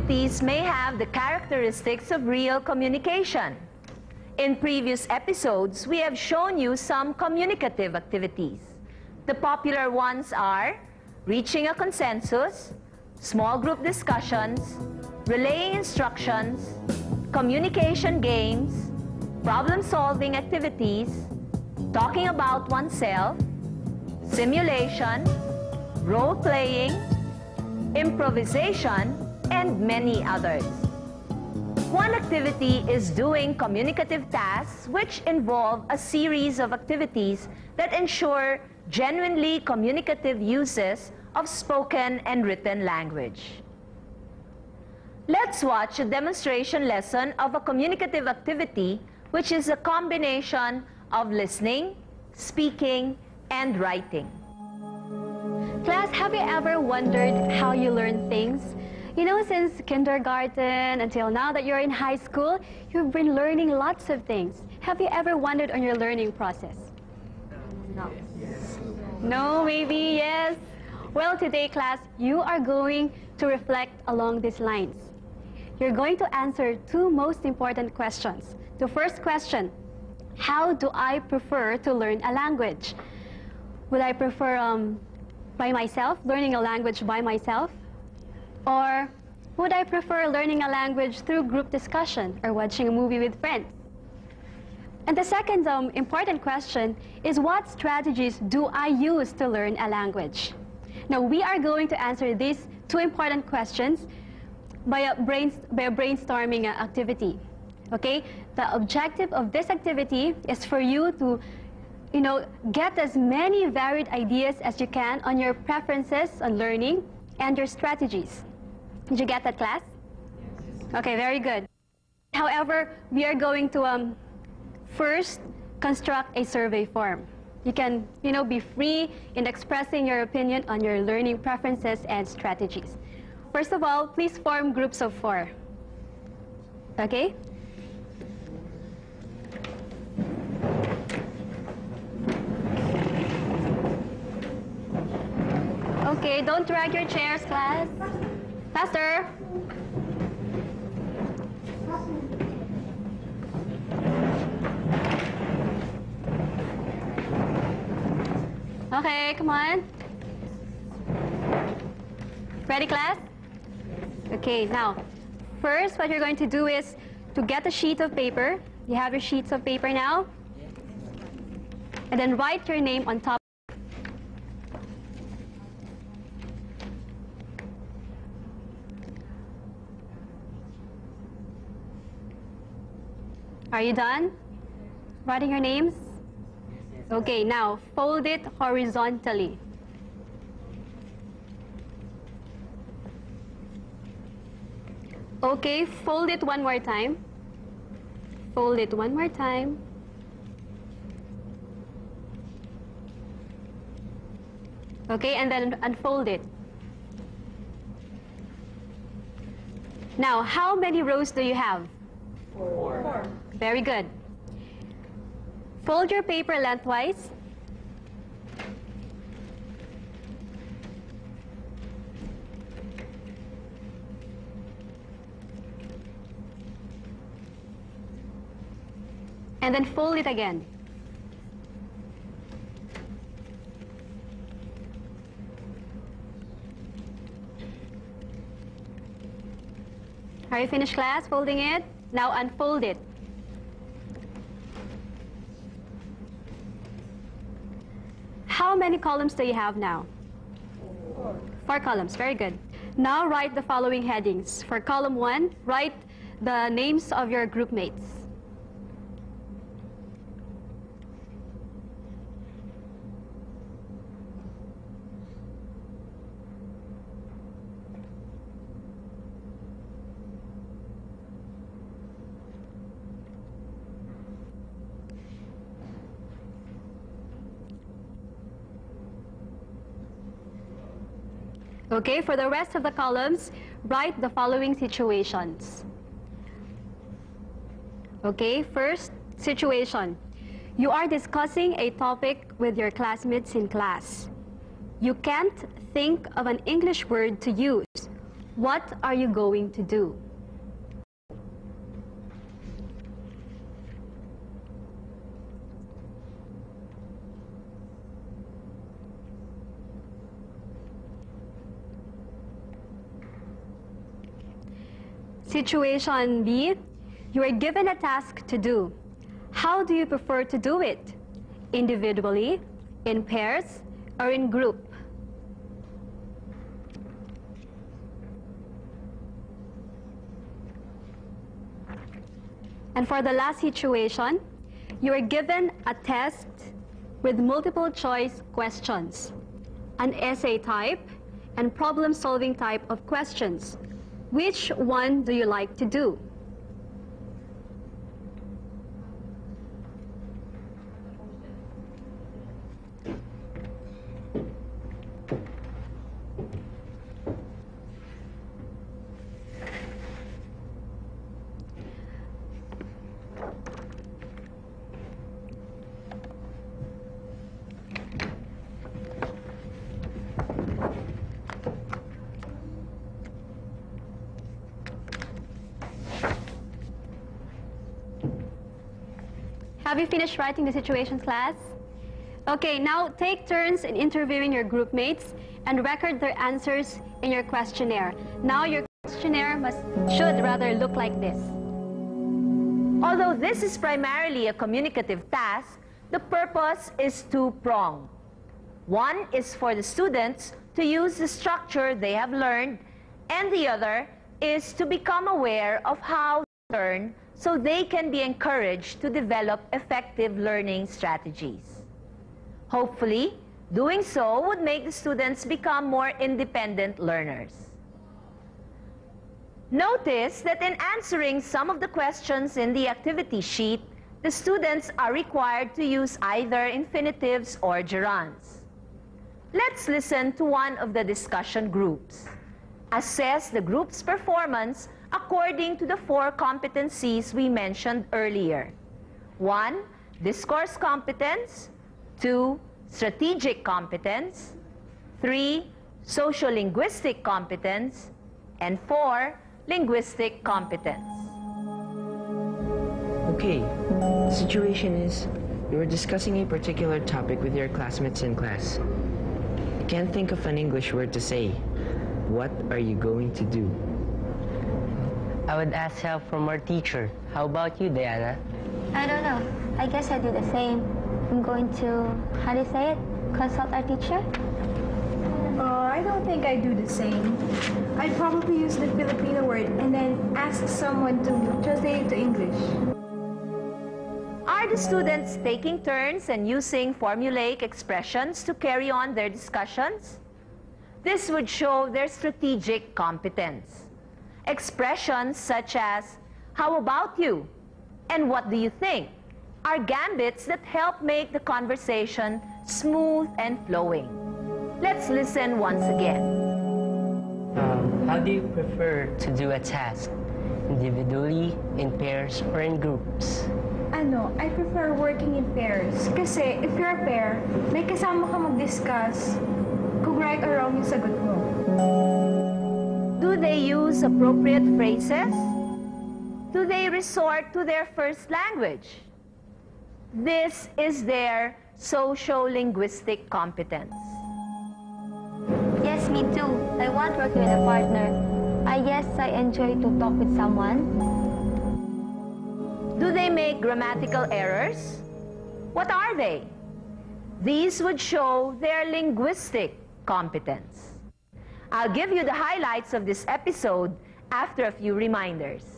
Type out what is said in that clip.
activities may have the characteristics of real communication. In previous episodes, we have shown you some communicative activities. The popular ones are reaching a consensus, small group discussions, relaying instructions, communication games, problem-solving activities, talking about oneself, simulation, role-playing, improvisation, and many others. One activity is doing communicative tasks, which involve a series of activities that ensure genuinely communicative uses of spoken and written language. Let's watch a demonstration lesson of a communicative activity, which is a combination of listening, speaking, and writing. Class, have you ever wondered how you learn things? You know, since kindergarten until now that you're in high school, you've been learning lots of things. Have you ever wondered on your learning process? No. No, maybe, yes. Well, today, class, you are going to reflect along these lines. You're going to answer two most important questions. The first question, how do I prefer to learn a language? Would I prefer by myself, learning a language by myself? Or would I prefer learning a language through group discussion or watching a movie with friends? And the second important question is, what strategies do I use to learn a language? Now, we are going to answer these two important questions by a brainstorming activity. Okay? The objective of this activity is for you to, get as many varied ideas as you can on your preferences on learning and your strategies. Did you get that, class? Okay, very good. However, we are going to first construct a survey form. You can, be free in expressing your opinion on your learning preferences and strategies. First of all, please form groups of 4. Okay? Okay, don't drag your chairs, class. Faster. Okay, come on. Ready, class? Okay, now, first what you're going to do is to get a sheet of paper. You have your sheets of paper now? And then write your name on top. Are you done writing your names? Okay, now fold it horizontally. Okay, fold it one more time. Fold it one more time. Okay, and then unfold it. Now, how many rows do you have? 4. Very good. Fold your paper lengthwise. And then fold it again. Are you finished, class, folding it? Now unfold it. How many columns do you have now? 4 columns, very good. Now write the following headings. For column 1, write the names of your group mates. Okay, for the rest of the columns, write the following situations. Okay, first situation. You are discussing a topic with your classmates in class. You can't think of an English word to use. What are you going to do? Situation B, you are given a task to do. How do you prefer to do it? Individually, in pairs, or in group? And for the last situation, you are given a test with multiple choice questions, an essay type, and problem-solving type of questions. Which one do you like to do? Have you finished writing the situations, class? Okay, now take turns in interviewing your group mates and record their answers in your questionnaire. Now your questionnaire should rather look like this. Although this is primarily a communicative task, the purpose is two-pronged. One is for the students to use the structure they have learned, and the other is to become aware of how they learn so they can be encouraged to develop effective learning strategies. Hopefully, doing so would make the students become more independent learners. Notice that in answering some of the questions in the activity sheet, the students are required to use either infinitives or gerunds. Let's listen to one of the discussion groups. Assess the group's performance according to the 4 competencies we mentioned earlier. 1. Discourse competence. 2. Strategic competence. 3. Sociolinguistic competence. And 4. Linguistic competence. Okay, the situation is you are discussing a particular topic with your classmates in class. You can't think of an English word to say. What are you going to do? I would ask help from our teacher. How about you, Diana? I don't know. I guess I do the same. I'm going to, how do you say it? Consult our teacher? I don't think I'd do the same. I'd probably use the Filipino word and then ask someone to translate it to English. Are the students taking turns and using formulaic expressions to carry on their discussions? This would show their strategic competence. Expressions such as, how about you? And what do you think? Are gambits that help make the conversation smooth and flowing. Let's listen once again. How do you prefer to do a task? Individually, in pairs, or in groups? I prefer working in pairs. Kasi if you're a pair, may kasama ka mag-discuss kung right or wrong yung sagot mo. Do they use appropriate phrases? Do they resort to their first language? This is their socio-linguistic competence. Yes, me too. I want working with a partner. I guess I enjoy to talk with someone. Do they make grammatical errors? What are they? These would show their linguistic competence. I'll give you the highlights of this episode after a few reminders.